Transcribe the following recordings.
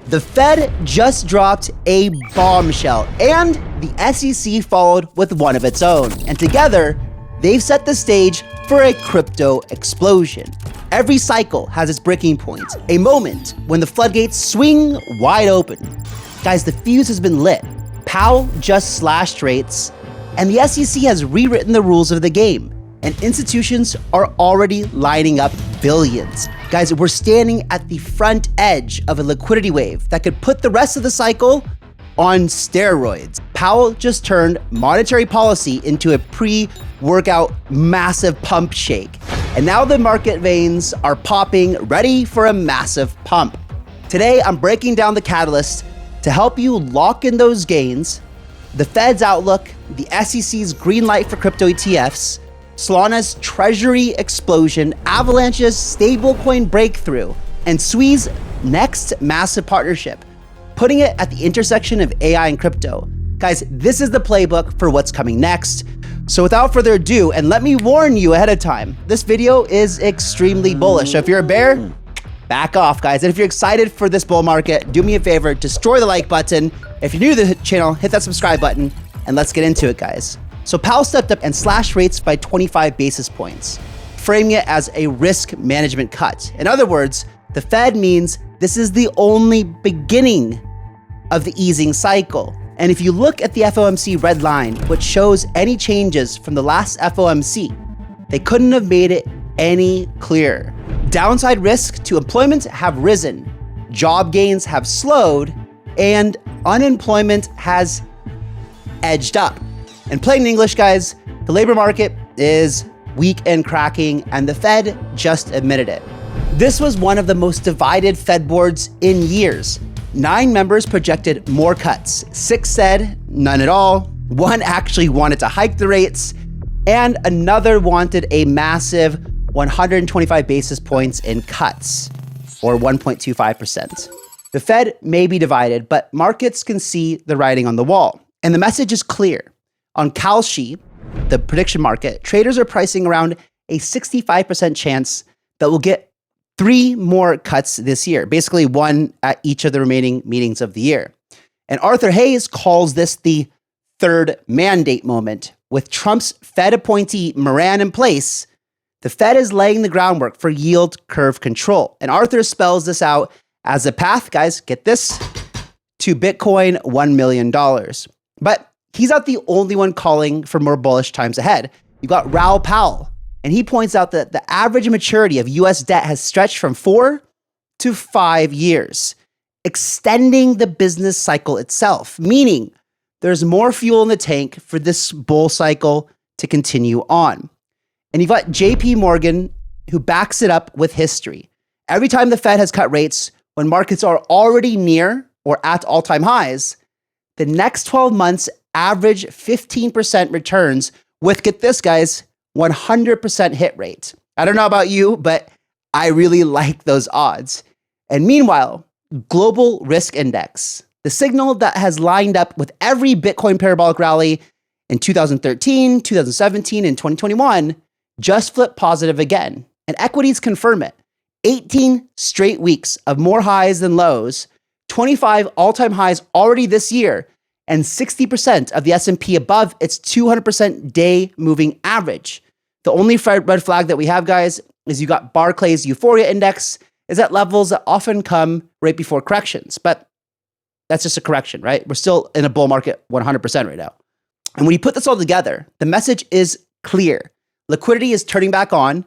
The Fed just dropped a bombshell, and the SEC followed with one of its own. And together, they've set the stage for a crypto explosion. Every cycle has its breaking point, a moment when the floodgates swing wide open. Guys, the fuse has been lit. Powell just slashed rates, and the SEC has rewritten the rules of the game, and institutions are already lining up billions. Guys, we're standing at the front edge of a liquidity wave that could put the rest of the cycle on steroids. Powell just turned monetary policy into a pre-workout massive pump shake. And now the market veins are popping, ready for a massive pump. Today, I'm breaking down the catalyst to help you lock in those gains, the Fed's outlook, the SEC's green light for crypto ETFs, Solana's treasury explosion, Avalanche's stablecoin breakthrough, and Sui's next massive partnership, putting it at the intersection of AI and crypto. Guys, this is the playbook for what's coming next. So without further ado, and let me warn you ahead of time, this video is extremely bullish. So if you're a bear, back off, guys. And if you're excited for this bull market, do me a favor, destroy the like button. If you're new to the channel, hit that subscribe button, and let's get into it, guys. So Powell stepped up and slashed rates by 25 basis points, framing it as a risk management cut. In other words, the Fed means this is the only beginning of the easing cycle. And if you look at the FOMC red line, which shows any changes from the last FOMC, they couldn't have made it any clearer. Downside risk to employment have risen, job gains have slowed, and unemployment has edged up. In plain English, guys, the labor market is weak and cracking, and the Fed just admitted it. This was one of the most divided Fed boards in years. 9 members projected more cuts. 6 said none at all. 1 actually wanted to hike the rates, and another wanted a massive 125 basis points in cuts, or 1.25%. The Fed may be divided, but markets can see the writing on the wall. And the message is clear. On Kalshi, the prediction market, traders are pricing around a 65% chance that we'll get 3 more cuts this year, basically 1 at each of the remaining meetings of the year. And Arthur Hayes calls this the third mandate moment. With Trump's Fed appointee Moran in place, the Fed is laying the groundwork for yield curve control. And Arthur spells this out as a path, guys, get this, to Bitcoin $1 million. But he's not the only one calling for more bullish times ahead. You've got Raoul Powell, and he points out that the average maturity of US debt has stretched from 4 to 5 years, extending the business cycle itself, meaning there's more fuel in the tank for this bull cycle to continue on. And you've got JP Morgan, who backs it up with history. Every time the Fed has cut rates, when markets are already near or at all-time highs, the next 12 months average 15% returns with, get this, guys, 100% hit rate. I don't know about you, but I really like those odds. And meanwhile, global risk index, the signal that has lined up with every Bitcoin parabolic rally in 2013, 2017, and 2021, just flipped positive again. And equities confirm it. 18 straight weeks of more highs than lows, 25 all-time highs already this year, and 60% of the S&P above its 200% day moving average. The only red flag that we have, guys, is you got Barclays Euphoria Index is at levels that often come right before corrections. But that's just a correction, right? We're still in a bull market 100% right now. And when you put this all together, the message is clear. Liquidity is turning back on,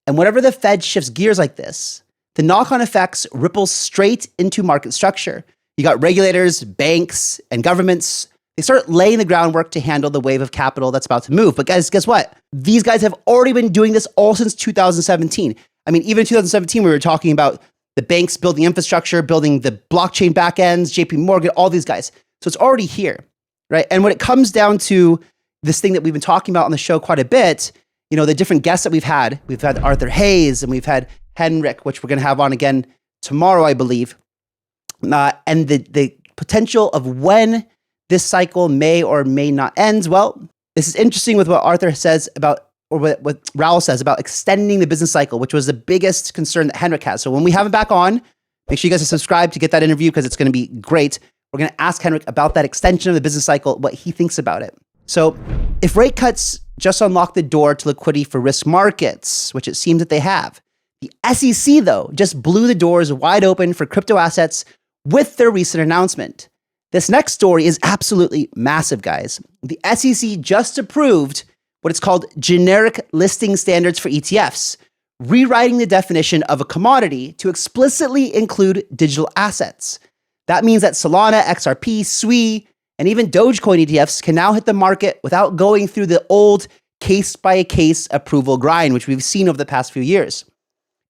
and whenever the Fed shifts gears like this, the knock-on effects ripple straight into market structure. You got regulators, banks, and governments. They start laying the groundwork to handle the wave of capital that's about to move. But guys, guess what? These guys have already been doing this all since 2017. I mean, even in 2017, we were talking about the banks building infrastructure, building the blockchain backends, JP Morgan, all these guys. So it's already here, right? And when it comes down to this thing that we've been talking about on the show quite a bit, you know, the different guests that we've had Arthur Hayes, and we've had Henrik, which we're going to have on again tomorrow, I believe. And the potential of when this cycle may or may not end. Well, this is interesting with what Arthur says about, or what Raoul says about extending the business cycle, which was the biggest concern that Henrik has. So when we have him back on, Make sure you guys are subscribed to get that interview because it's going to be great. We're going to ask Henrik about that extension of the business cycle, what he thinks about it. So if rate cuts just unlock the door to liquidity for risk markets, which it seems that they have, the SEC, though, just blew the doors wide open for crypto assets with their recent announcement. This next story is absolutely massive, guys. The SEC just approved what it's called generic listing standards for ETFs, rewriting the definition of a commodity to explicitly include digital assets. That means that Solana, XRP, SUI, and even Dogecoin ETFs can now hit the market without going through the old case-by-case approval grind, which we've seen over the past few years.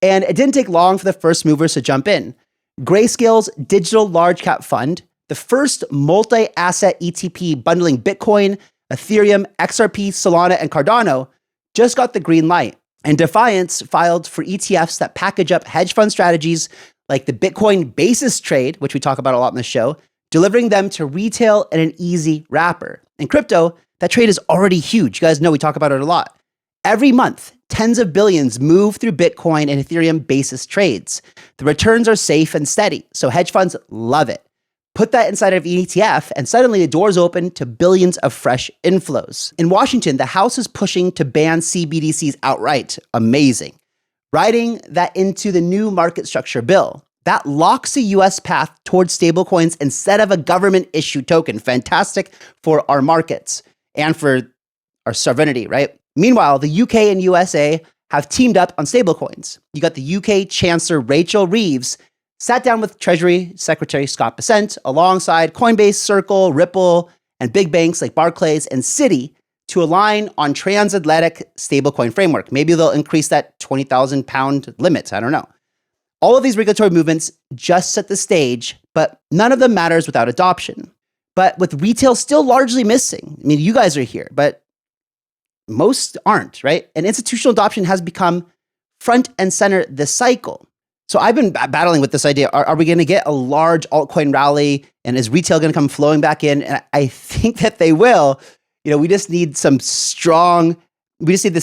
And it didn't take long for the first movers to jump in. Grayscale's digital large cap fund, the first multi-asset ETP bundling Bitcoin, Ethereum, XRP, Solana, and Cardano, just got the green light. And Defiance filed for ETFs that package up hedge fund strategies like the Bitcoin basis trade, which we talk about a lot in the show, delivering them to retail in an easy wrapper. In crypto, that trade is already huge. You guys know we talk about it a lot. Every month, tens of billions move through Bitcoin and Ethereum basis trades. The returns are safe and steady, so hedge funds love it. Put that inside of an ETF, and suddenly the doors open to billions of fresh inflows. In Washington, the House is pushing to ban CBDCs outright. Amazing. Writing that into the new market structure bill. That locks a US path towards stablecoins instead of a government-issued token. Fantastic for our markets and for our sovereignty, right? Meanwhile, the UK and USA have teamed up on stablecoins. You got the UK Chancellor Rachel Reeves sat down with Treasury Secretary Scott Bessent alongside Coinbase, Circle, Ripple, and big banks like Barclays and Citi to align on transatlantic stablecoin framework. Maybe they'll increase that 20,000 pound limit. I don't know. All of these regulatory movements just set the stage, but none of them matters without adoption. But with retail still largely missing, I mean, you guys are here, but most aren't, right? And institutional adoption has become front and center this cycle. So I've been battling with this idea. Are we going to get a large altcoin rally, and is retail going to come flowing back in? And I think that they will. You know, we just need this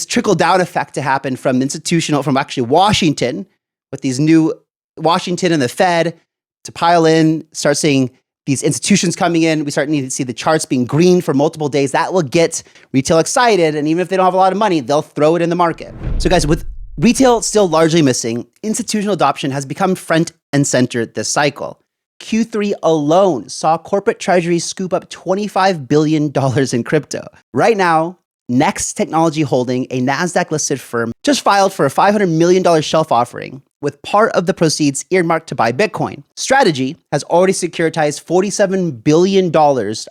trickle down effect to happen from actually Washington, with these new Washington and the Fed to pile in, start seeing these institutions coming in. We start needing to see the charts being green for multiple days. That will get retail excited. And even if they don't have a lot of money, they'll throw it in the market. So guys, with retail still largely missing, institutional adoption has become front and center this cycle. Q3 alone saw corporate treasuries scoop up $25 billion in crypto. Right now, Next Technology Holding, a NASDAQ-listed firm, just filed for a $500 million shelf offering, with part of the proceeds earmarked to buy Bitcoin. Strategy has already securitized $47 billion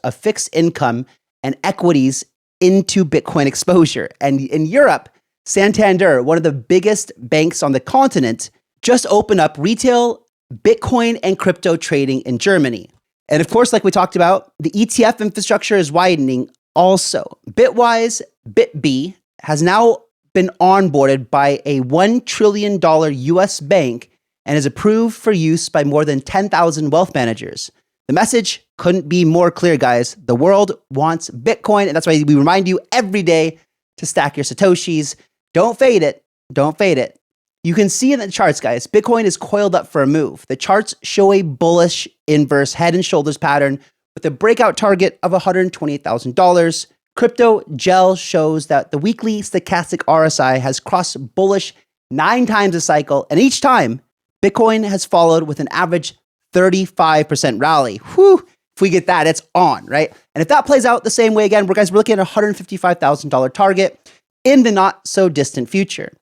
of fixed income and equities into Bitcoin exposure. And in Europe, Santander, one of the biggest banks on the continent, just opened up retail Bitcoin and crypto trading in Germany. And of course, like we talked about, the ETF infrastructure is widening also. Bitwise BitB has now been onboarded by a $1 trillion US bank and is approved for use by more than 10,000 wealth managers. The message couldn't be more clear, guys. The world wants Bitcoin, and that's why we remind you every day to stack your Satoshis. Don't fade it. Don't fade it. You can see in the charts, guys, Bitcoin is coiled up for a move. The charts show a bullish inverse head and shoulders pattern with a breakout target of $128,000. Crypto Gel shows that the weekly stochastic RSI has crossed bullish 9 times a cycle, and each time, Bitcoin has followed with an average 35% rally. Whew, if we get that, it's on, right? And if that plays out the same way again, we're looking at a $155,000 target in the not so distant future.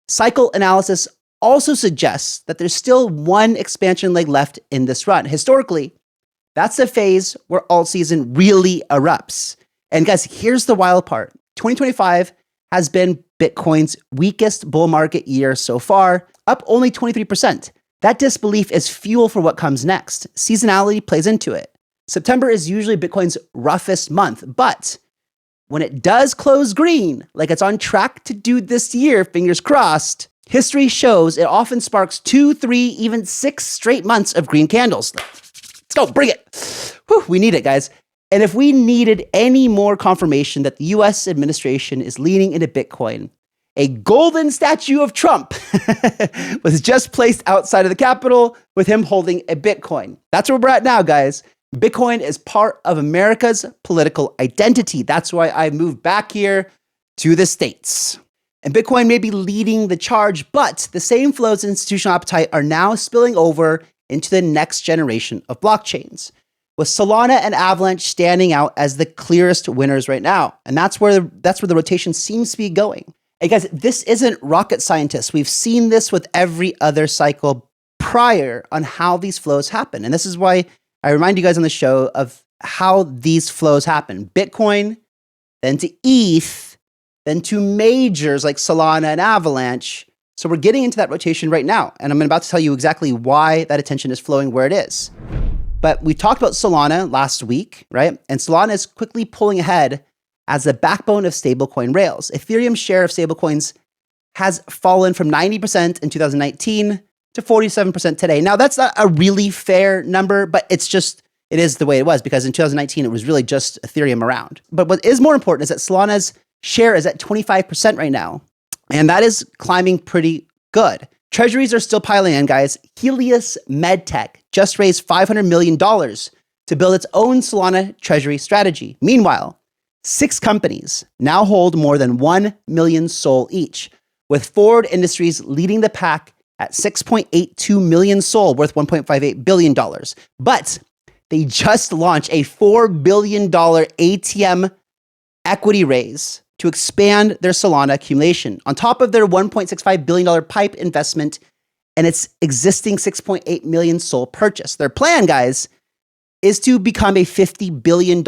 Cycle analysis also suggests that there's still one expansion leg left in this run. Historically, that's the phase where alt season really erupts. And guys, here's the wild part. 2025 has been Bitcoin's weakest bull market year so far, up only 23%. That disbelief is fuel for what comes next. Seasonality plays into it. September is usually Bitcoin's roughest month, but when it does close green, like it's on track to do this year, fingers crossed, history shows it often sparks 2, 3, even 6 straight months of green candles. Let's go, bring it. Whew, we need it, guys. And if we needed any more confirmation that the US administration is leaning into Bitcoin, A golden statue of Trump was just placed outside of the Capitol with him holding a Bitcoin. That's where we're at now, guys. Bitcoin is part of America's political identity. That's why I moved back here to the States. And Bitcoin may be leading the charge, but the same flows and institutional appetite are now spilling over into the next generation of blockchains, with Solana and Avalanche standing out as the clearest winners right now. And that's where the rotation seems to be going. Hey guys, this isn't rocket scientists. We've seen this with every other cycle prior on how these flows happen. And this is why I remind you guys on the show of how these flows happen. Bitcoin, then to ETH, then to majors like Solana and Avalanche. So we're getting into that rotation right now. And I'm about to tell you exactly why that attention is flowing where it is. But we talked about Solana last week, right? And Solana is quickly pulling ahead as the backbone of stablecoin rails. Ethereum's share of stablecoins has fallen from 90% in 2019 to 47% today. Now, that's not a really fair number, but it is the way it was, because in 2019, it was really just Ethereum around. But what is more important is that Solana's share is at 25% right now, and that is climbing pretty good. Treasuries are still piling in, guys. Helios MedTech just raised $500 million to build its own Solana treasury strategy. Meanwhile, 6 companies now hold more than 1 million SOL each, with Ford Industries leading the pack at 6.82 million SOL, worth $1.58 billion. But they just launched a $4 billion ATM equity raise to expand their Solana accumulation, on top of their $1.65 billion PIPE investment and its existing 6.8 million SOL purchase. Their plan, guys, is to become a $50 billion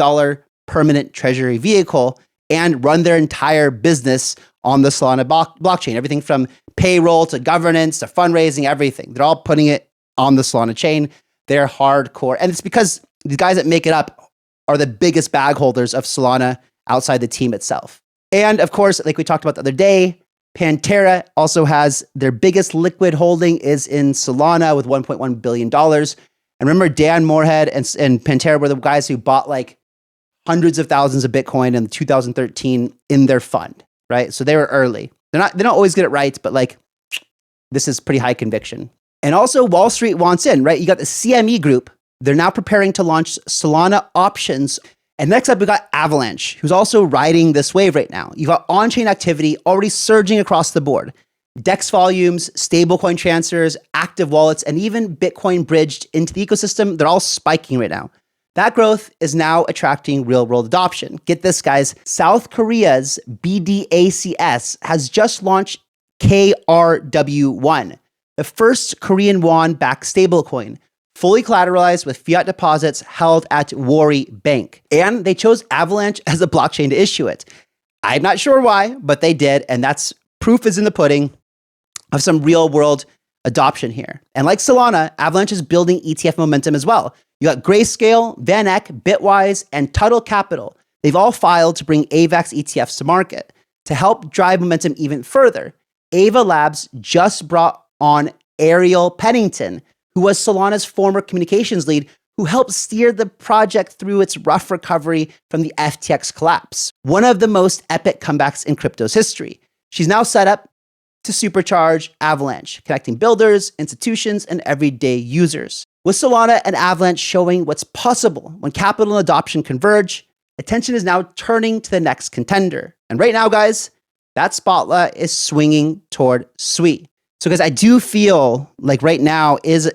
permanent treasury vehicle and run their entire business on the Solana blockchain. Everything from payroll to governance to fundraising, everything. They're all putting it on the Solana chain. They're hardcore. And it's because the guys that make it up are the biggest bag holders of Solana outside the team itself. And of course, like we talked about the other day, Pantera also has their biggest liquid holding is in Solana with $1.1 billion. And remember, Dan Moorhead and Pantera were the guys who bought like hundreds of thousands of Bitcoin in 2013 in their fund, right? So they were early. They don't always get it right, but like this is pretty high conviction. And also Wall Street wants in, right? You got the CME group. They're now preparing to launch Solana options. And next up, we got Avalanche, who's also riding this wave right now. You've got on-chain activity already surging across the board. DEX volumes, stablecoin transfers, active wallets, and even Bitcoin bridged into the ecosystem, they're all spiking right now. That growth is now attracting real-world adoption. Get this, guys. South Korea's BDACS has just launched KRW1, the first Korean won-backed stablecoin, fully collateralized with fiat deposits held at Wari Bank. And they chose Avalanche as a blockchain to issue it. I'm not sure why, but they did. And that's proof is in the pudding of some real world adoption here. And like Solana, Avalanche is building ETF momentum as well. You got Grayscale, VanEck, Bitwise, and Tuttle Capital. They've all filed to bring AVAX ETFs to market. To help drive momentum even further, Ava Labs just brought on Ariel Pennington, who was Solana's former communications lead, who helped steer the project through its rough recovery from the FTX collapse. One of the most epic comebacks in crypto's history. She's now set up to supercharge Avalanche, connecting builders, institutions, and everyday users. With Solana and Avalanche showing what's possible when capital and adoption converge, attention is now turning to the next contender. And right now, guys, that spotlight is swinging toward Sui. So guys, I do feel like right now is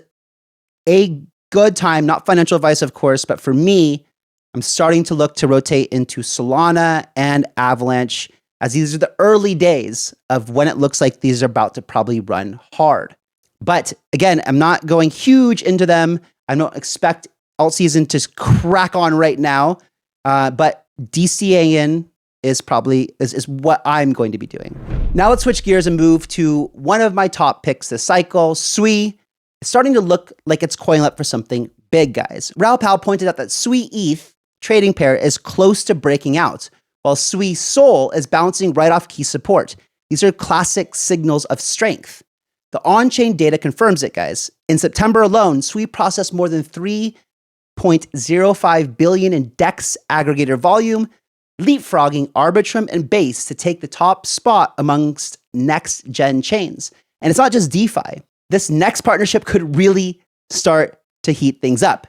a good time, not financial advice, of course, but for me, I'm starting to look to rotate into Solana and Avalanche, as these are the early days of when it looks like these are about to probably run hard. But again, I'm not going huge into them. I don't expect alt season to crack on right now, but DCAing is probably is what I'm going to be doing. Now let's switch gears and move to one of my top picks this cycle, Sui. It's starting to look like it's coiling up for something big, guys. Raoul Powell pointed out that Sui ETH trading pair is close to breaking out, while Sui Sol is bouncing right off key support. These are classic signals of strength. The on-chain data confirms it, guys. In September alone, Sui processed more than 3.05 billion in DEX aggregator volume, leapfrogging Arbitrum and Base to take the top spot amongst next gen chains. And it's not just DeFi. This next partnership could really start to heat things up.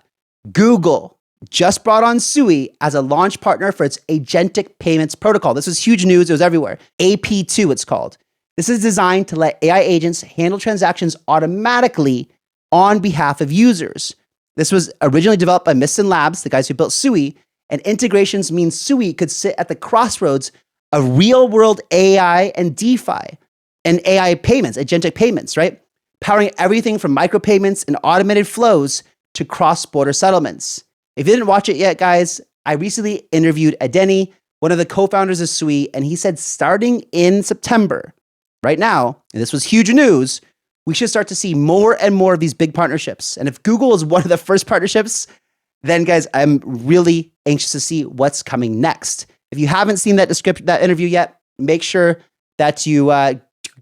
Google just brought on Sui as a launch partner for its agentic payments protocol. This was huge news. It was everywhere. AP2, it's called. This is designed to let AI agents handle transactions automatically on behalf of users. This was originally developed by Mistin Labs, the guys who built Sui, and integrations mean Sui could sit at the crossroads of real-world AI and DeFi and AI payments, agentic payments, right? Powering everything from micropayments and automated flows to cross-border settlements. If you didn't watch it yet, guys, I recently interviewed Adeniyi, one of the co-founders of Sui, and he said starting in September, right now, and this was huge news, we should start to see more and more of these big partnerships. And if Google is one of the first partnerships, then guys, I'm really anxious to see what's coming next. If you haven't seen that interview yet, make sure that you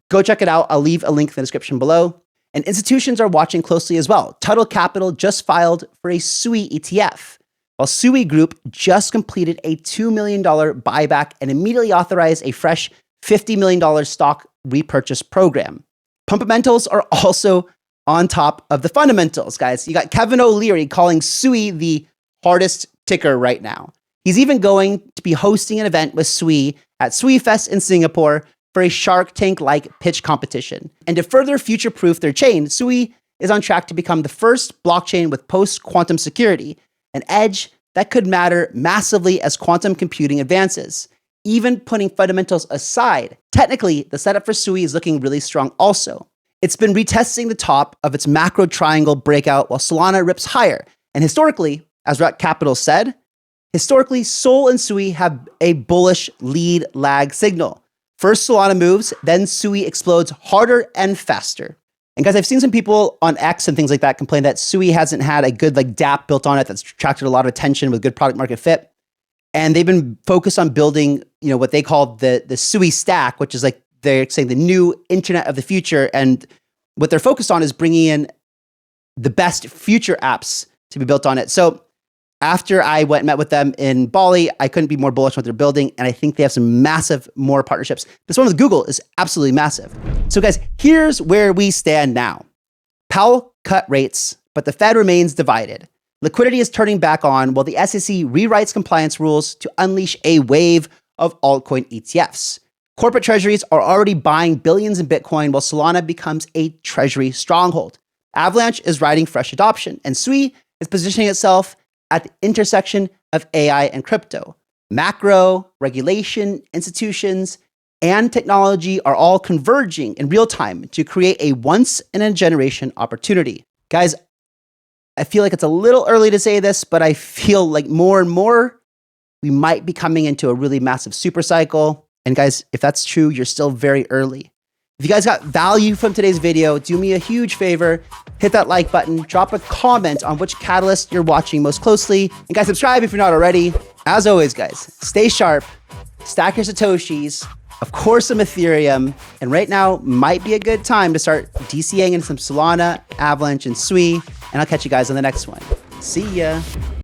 go check it out. I'll leave a link in the description below. And institutions are watching closely as well. Tuttle Capital just filed for a Sui ETF, while Sui Group just completed a $2 million buyback and immediately authorized a fresh $50 million stock repurchase program. Pumpamentals are also on top of the fundamentals, guys. You got Kevin O'Leary calling Sui the hardest ticker right now. He's even going to be hosting an event with Sui at Sui Fest in Singapore for a Shark Tank-like pitch competition. And to further future-proof their chain, Sui is on track to become the first blockchain with post-quantum security, an edge that could matter massively as quantum computing advances. Even putting fundamentals aside, technically, the setup for Sui is looking really strong also. It's been retesting the top of its macro triangle breakout while Solana rips higher. And historically, as Rec Capital said, historically, Sol and Sui have a bullish lead lag signal. First Solana moves, then Sui explodes harder and faster. And guys, I've seen some people on X and things like that complain that Sui hasn't had a good dApp built on it that's attracted a lot of attention with good product market fit. And they've been focused on building, what they call the Sui stack, which is they're saying the new internet of the future. And what they're focused on is bringing in the best future apps to be built on it. So after I went and met with them in Bali, I couldn't be more bullish on what they're building. And I think they have some massive more partnerships. This one with Google is absolutely massive. So guys, here's where we stand now. Powell cut rates, but the Fed remains divided. Liquidity is turning back on while the SEC rewrites compliance rules to unleash a wave of altcoin ETFs. Corporate treasuries are already buying billions in Bitcoin while Solana becomes a treasury stronghold. Avalanche is riding fresh adoption, and Sui is positioning itself at the intersection of AI and crypto. Macro, regulation, institutions, and technology are all converging in real time to create a once-in-a-generation opportunity. Guys, I feel like it's a little early to say this, but I feel like more and more we might be coming into a really massive super cycle. And guys, if that's true, you're still very early. If you guys got value from today's video, do me a huge favor, hit that like button, drop a comment on which catalyst you're watching most closely, and guys, subscribe if you're not already. As always, guys, stay sharp, stack your Satoshis, of course some Ethereum, and right now might be a good time to start DCAing in some Solana, Avalanche, and Sui, and I'll catch you guys on the next one. See ya.